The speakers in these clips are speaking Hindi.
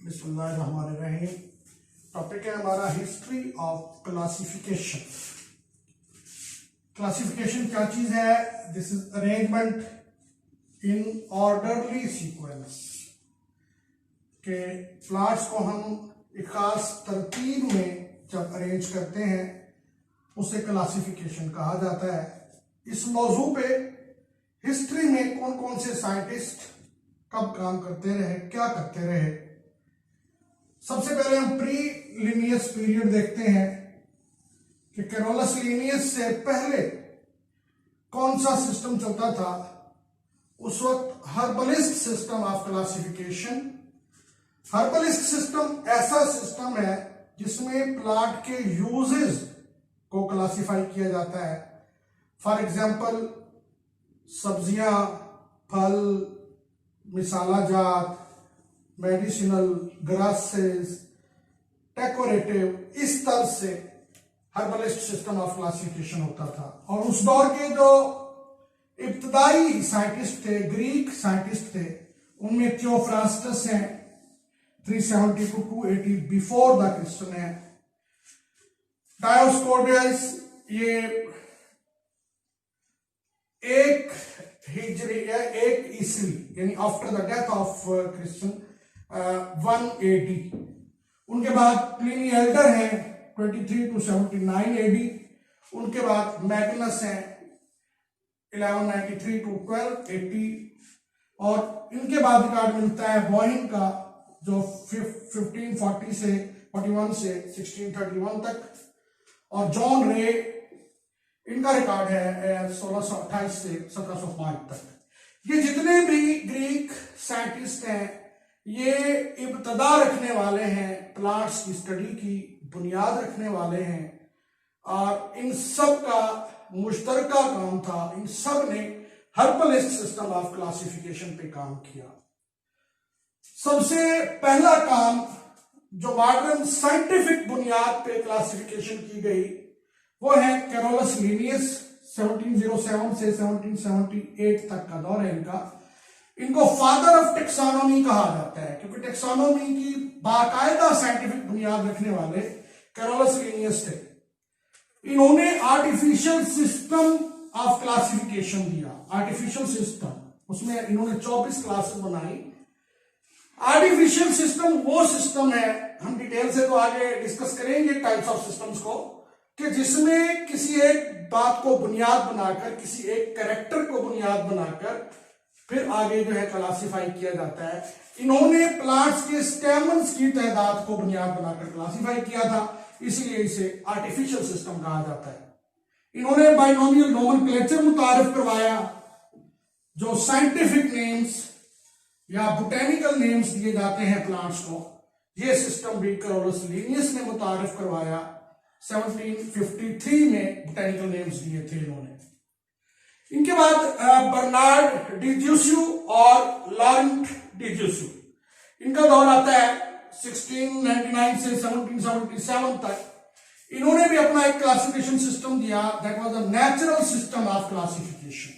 बिस्मिल्लाहिर्रहमानिर्रहीम। टॉपिक है हमारा हिस्ट्री ऑफ क्लासिफिकेशन। क्लासिफिकेशन क्या चीज है? This is arrangement in orderly sequence के प्लॉट्स को हम एक खास तरतीब में जब अरेंज करते हैं उसे क्लासिफिकेशन कहा जाता है। इस मौजू पे हिस्ट्री में कौन कौन से साइंटिस्ट कब काम करते रहे, क्या करते रहे। सबसे पहले हम प्री लिनियस पीरियड देखते हैं कि कैरोलस लिनियस से पहले कौन सा सिस्टम चलता था। उस वक्त herbalist system of classification. Herbalist system ऐसा सिस्टम है जिसमें प्लांट के यूजेस को क्लासिफाई किया जाता है। फॉर एग्जाम्पल सब्जियां, फल, मिसाला जात, मेडिसिनल, ग्रासेस, डेकोरेटिव, इस तरह से हर्बलिस्ट सिस्टम ऑफ क्लासिफिकेशन होता था। और उस दौर के जो इब्तदाई साइंटिस्ट थे, ग्रीक साइंटिस्ट थे, उनमें थियोफ्रास्टस हैं 370 to 280 बिफोर द क्रिस्टन है। डायोस्कोरियस ये एक हिजरी या एक ईस्वी यानी after the death of Christian 1 AD। उनके बाद प्लिनी एल्डर है 23 to 79 AD। उनके बाद मैग्नस है 1193 to 1280। और इनके बाद रिकॉर्ड मिलता है बॉइन का जो 1540 से 41 से 1631 तक। और जॉन रे इनका रिकॉर्ड है 1628 से 1705 तक। ये जितने भी ग्रीक साइंटिस्ट हैं ये इब्तदा रखने वाले हैं, प्लांट्स की स्टडी की बुनियाद रखने वाले हैं। और इन सब का मुश्तरका काम था, इन सब ने हर्बलिस्ट सिस्टम ऑफ क्लासिफिकेशन पे काम किया। सबसे पहला काम जो मॉडर्न साइंटिफिक बुनियाद पे क्लासिफिकेशन की गई वो है कैरोलस लिनियस। 1707 से 1778 तक का दौर है इनका। इनको फादर ऑफ टेक्सोनॉमी कहा जाता है क्योंकि टेक्सोनॉमी की बाकायदा साइंटिफिक बुनियाद रखने वाले कैरोलस लिनियस थे। इन्होंने आर्टिफिशियल सिस्टम ऑफ क्लासिफिकेशन दिया। आर्टिफिशियल सिस्टम, उसमें इन्होंने 24 क्लासेस बनाई। आर्टिफिशियल सिस्टम वो सिस्टम है, हम डिटेल से तो आगे डिस्कस करेंगे टाइप्स ऑफ सिस्टम्स को, कि जिसमें किसी एक बात को बुनियाद बनाकर, किसी एक कैरेक्टर को बुनियाद बनाकर फिर आगे जो है क्लासिफाई किया जाता है। इन्होंने प्लांट्स के स्टेमन्स की तादाद को बुनियाद बनाकर क्लासिफाई किया था, इसलिए इसे आर्टिफिशियल सिस्टम कहा जाता है। इन्होंने बाइनोमियल नोमेनक्लेचर मुतारिफ करवाया। जो साइंटिफिक नेम्स या बोटेनिकल नेम्स दिए जाते हैं प्लांट्स को, यह सिस्टम भी कैरोलस लिनियस ने मुतारिफ करवाया। 1753 में बोटेनिकल नेम्स दिए थे इन्होंने। इनके बाद बर्नार्ड डिज्यूसू और लॉरेंट डिज्यूसू, इनका दौर आता है 1699 से 1777 तक। इन्होंने भी अपना एक क्लासिफिकेशन सिस्टम दिया, that was a natural system of classification.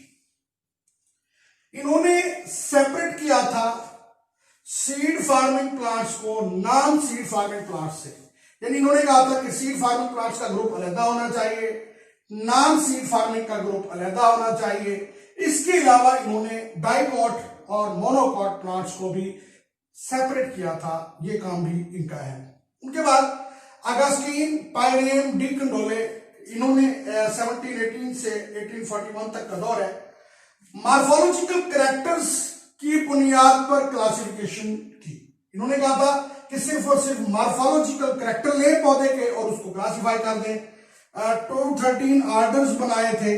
इन्होंने सेपरेट किया था सीड फार्मिंग प्लांट्स को नॉन सीड फार्मिंग प्लांट्स से। यानी इन्होंने कहा था कि सीड फार्मिंग प्लांट्स का ग्रुप अलग होना चाहिए, नॉन सीड फार्मिंग का ग्रुप अलग होना चाहिए। इसके अलावा इन्होंने डाइकॉट और मोनोकॉट प्लांट्स को भी सेपरेट किया था। यह काम भी इनका है। उनके बाद अगस्टीन, पायरेम, डी कंडोले, इन्होंने 1718 से 1841 तक का दौर है। मॉर्फोलॉजिकल कैरेक्टर्स की बुनियाद पर क्लासिफिकेशन की। इन्होंने कहा था कि सिर्फ और सिर्फ मॉर्फोलॉजिकल कैरेक्टर ले पौधे के और उसको क्लासिफाई कर दें। 213 ऑर्डर्स बनाए थे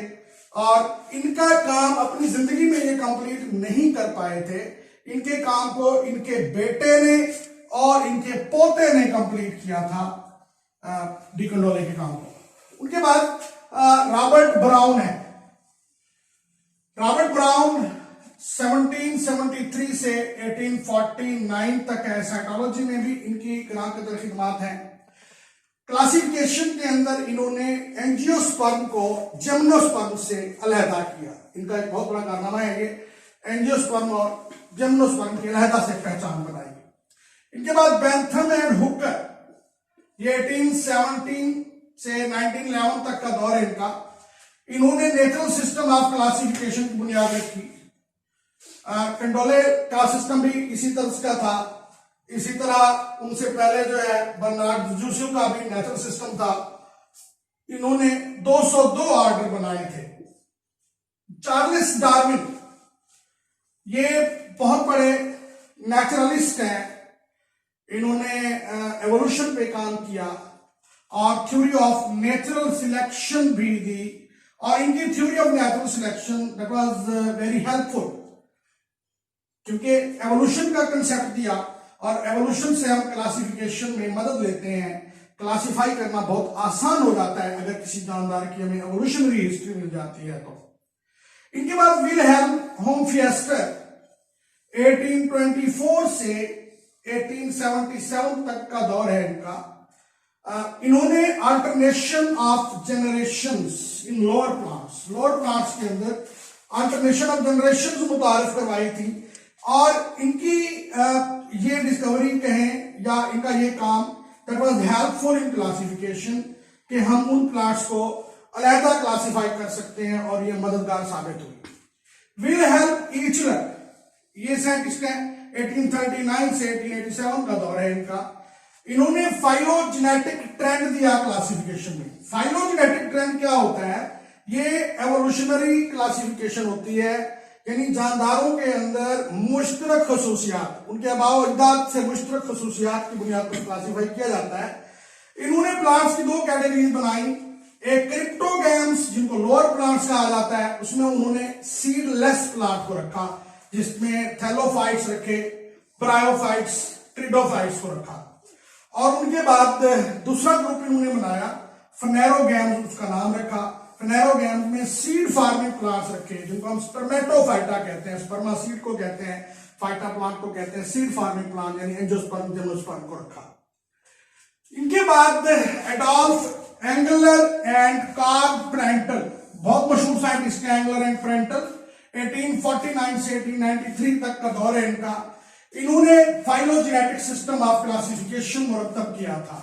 और इनका काम अपनी जिंदगी में ये कंप्लीट नहीं कर पाए थे। इनके काम को इनके बेटे ने और इनके पोते ने कंप्लीट किया था, डी कंडोले के काम को। उनके बाद रॉबर्ट ब्राउन है। रॉबर्ट ब्राउन 1773 से 1849 तक है। साइकोलॉजी में भी इनकी कदर खिदमात है। क्लासिफिकेशन के अंदर इन्होंने एंजियोस्पर्म को जिम्नोस्पर्म से अलहदा किया। इनका एक बहुत बड़ा कारनामा है ये, एंजियोस्पर्म और जिम्नोस्पर्म की अलहदा से पहचान बनाई। इनके बाद बेंथम एंड हुकर, ये 1817 से 1911 तक का दौर है इनका। इन्होंने नेचुरल सिस्टम ऑफ क्लासिफिकेशन की बुनियाद रखी। कंडोले का सिस्टम भी इसी तरह का था। इसी तरह उनसे पहले जो है बर्नार्ड जूसियो का भी नेचुरल सिस्टम था। इन्होंने 202 ऑर्डर बनाए थे। चार्ल्स डार्विन, ये बहुत बड़े नेचुरलिस्ट हैं। इन्होंने एवोल्यूशन पे काम किया और थ्योरी ऑफ नेचुरल सिलेक्शन भी दी, और इनकी theory of natural selection that was very helpful, क्योंकि एवोल्यूशन का कंसेप्ट दिया और एवोल्यूशन से हम क्लासिफिकेशन में मदद लेते हैं। क्लासिफाई करना बहुत आसान हो जाता है अगर किसी जानदार की हमें एवोल्यूशनरी हिस्ट्री मिल जाती है तो। इनके बाद विल्हेल्म होमफिएस्टर 1824 से 1877 तक का दौर है इनका। इन्होंने alternation of generations in lower plants के अंदर अल्टरनेशन ऑफ जनरेशंस मुतारिफ करवाई थी, और इनकी ये डिस्कवरी कहें या इनका ये काम that was helpful in classification, कि हम उन प्लांट्स को अलहदा क्लासिफाई कर सकते हैं, और ये मददगार साबित हुई। विल्हेल्म ईचलर, ये साइंटिस्ट है, 1839 से 1887 का दौर है इनका। इन्होंने फाइलोजेनेटिक ट्रेंड दिया क्लासिफिकेशन में। फाइलोजेनेटिक ट्रेंड क्या होता है? ये एवोल्यूशनरी क्लासिफिकेशन होती है, यानी जानदारों के अंदर मुश्तरक खसूसियात, उनके अबाव अजदाद से मुश्तरक खसूसियात की बुनियाद पर क्लासिफाई किया जाता है। इन्होंने प्लांट्स की 2 कैटेगरीज बनाई। एक क्रिप्टोगैम्स, जिनको लोअर प्लांट्स कहा जाता है, उसमें उन्होंने सीडलेस प्लांट को रखा, जिसमें थैलोफाइट्स रखे, ब्रायोफाइट्स, ट्रिडोफाइट्स को रखा। और उनके बाद दूसरा ग्रुप इन्होंने बनाया फनेरोगैम्स, उसका नाम रखा। फनेरोगैम्स में सीड फार्मिंग प्लांट्स रखे, जिनको हम स्पर्मेटोफाइटा कहते हैं, स्पर्मा सीड को कहते हैं, फाइटा प्लांट को कहते हैं, सीड फार्मिंग प्लांट यानी एंजियोस्पर्म, जिम्नोस्पर्म को रखा। इनके बाद Adolf angler and Karl Prantl, बहुत मशहूर साइंटिस्ट है एंगलर एंड प्रेंटल, 1849 से 1893 तक का दौर है इनका। इन्होंने फाइलोजेनेटिक सिस्टम ऑफ क्लासिफिकेशन मुरतब किया था,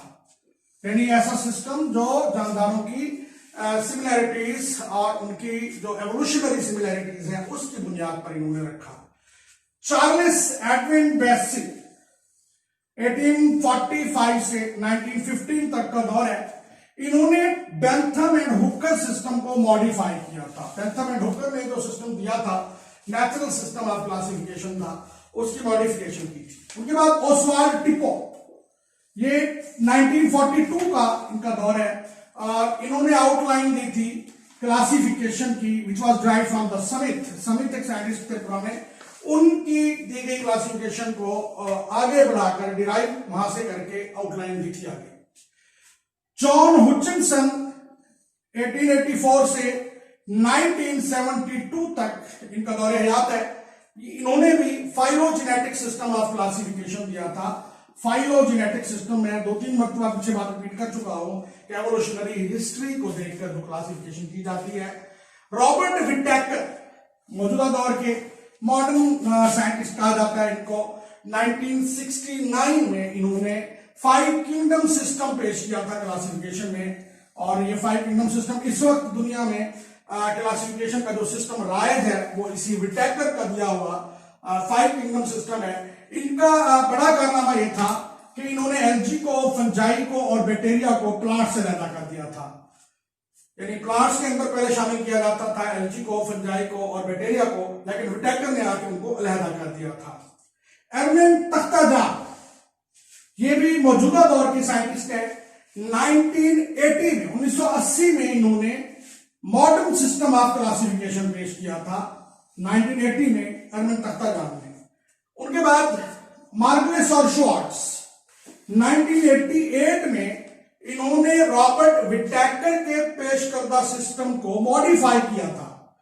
यानी ऐसा सिस्टम जो जानदारों की सिमिलैरिटीज और उनकी जो एवोल्यूशनरी सिमिलैरिटीज हैं उसकी बुनियाद पर इन्होंने रखा। चार्ल्स एडविन बेसी 1845 से 1915 तक का दौर है। इन्होंने बेंथम एंड हुकर सिस्टम को मॉडिफाई किया था। बेंथम एंड हुकर ने जो सिस्टम दिया था, नेचुरल सिस्टम ऑफ क्लासिफिकेशन था, उसकी मॉडिफिकेशन की थी। उनके बाद ओस्वाल्ड टिपो, ये 1942 का इनका दौर है, और इन्होंने आउटलाइन दी थी क्लासिफिकेशन की, which was derived from the Smith एक साइंटिस्ट थे पुराने, उनकी दी गई क्लासिफिकेशन को आगे बढ़ाकर डिराइव वहां से करके आउटलाइन दी थी आगे। जॉन हुचिनसन 1884 से 1972 तक इनका दौर हयात है। इन्होंने भी फाइलोजेनेटिक सिस्टम ऑफ क्लासिफिकेशन दिया था। फाइलोजेनेटिक सिस्टम में 2-3 मरतबा पीछे बात रिपीट कर चुका हूं कि एवोल्यूशनरी हिस्ट्री को देखकर जो क्लासिफिकेशन की जाती है। रॉबर्ट विटेकर, मौजूदा दौर के मॉडर्न साइंटिस्ट कहा जाता है इनको, 1969 में इन्होंने 5 किंगडम सिस्टम पेश किया था क्लासिफिकेशन में, और ये 5 किंगडम सिस्टम इस वक्त दुनिया में क्लासिफिकेशन का जो सिस्टम राइज है वो इसी विटेकर का दिया हुआ 5 किंगडम सिस्टम है। इनका बड़ा कारनामा यह था कि इन्होंने एल्गी को, फंजाई को और बैक्टीरिया को प्लांट से अलग कर दिया था, यानी प्लांट्स के अंदर पहले शामिल किया जाता था एल्गी को, फंजाई को और बैक्टीरिया को, लेकिन विटेकर ने आके उनको अलहदा कर दिया था। एर्विन तख्ताजान, ये भी मौजूदा दौर के साइंटिस्ट है। 1980 में इन्होंने मॉडर्न सिस्टम ऑफ क्लासिफिकेशन पेश किया था, 1980 में एर्विन तख्ताजान ने। उनके बाद मार्गरेस और शॉर्ट्स 1988 में इन्होंने रॉबर्ट विटेकर के पेश करदा सिस्टम को मॉडिफाई किया था।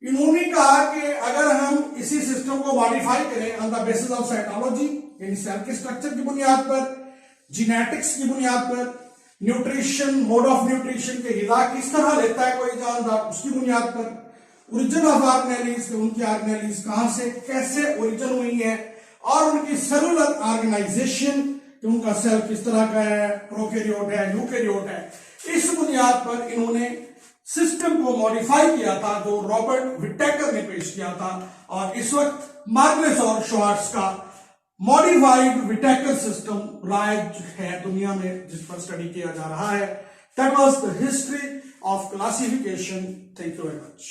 इन्होंने कहा कि अगर हम इसी सिस्टम को मॉडिफाई करें on the basis of cytology, यानी सेल के स्ट्रक्चर की बुनियाद पर, जीनेटिक्स की बुनियाद पर, न्यूट्रिशन, मोड ऑफ न्यूट्रिशन के ग़िज़ा किस तरह लेता है कोई जानदार, उसकी बुनियाद पर, ओरिजिन ऑफ ऑर्गेनेलीज, उनकी ऑर्गेनेलीज कहां से कैसे ओरिजिन हुई है और उनकी सेलुलर ऑर्गेनाइजेशन कि उनका सेल किस तरह का है, प्रोकैरियोट है, यूकैरियोट है, इस बुनियाद पर इन्होंने सिस्टम को मॉडिफाई किया था जो रॉबर्ट विटेकर ने पेश किया था। और इस वक्त मार्गलेस और श्वार्ट्ज का मॉडिफाइड विटेकर सिस्टम राइज है दुनिया में, जिस पर स्टडी किया जा रहा है। That was the history of classification. Thank you very much.